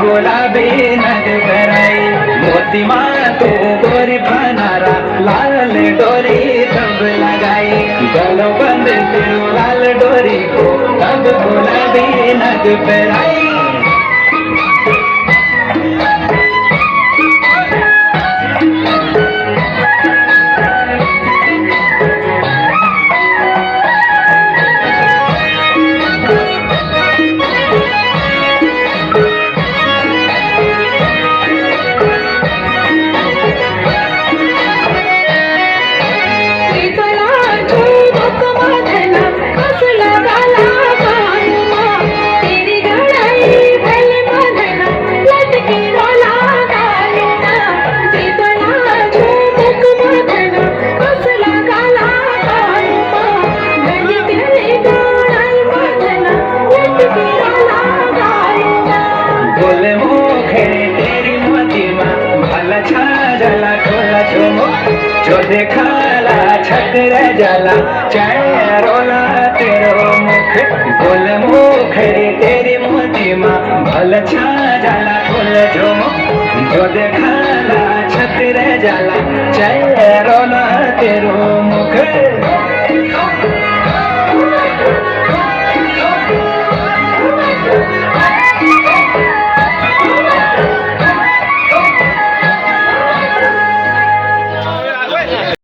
गुलाबी नग कराई मोती मा तू गोरी बनारा लाल डोरी तब लगाई गलो बंद तेरू लाल डोरी को तब गुलाबी नग कराई जो देखाला छकर जाला चाय रोला तेरो मुख गोल मुखरी तेरी मोती माँ भल छा जाला फूल जो देखाला छकर जाला चाय रोला तेरो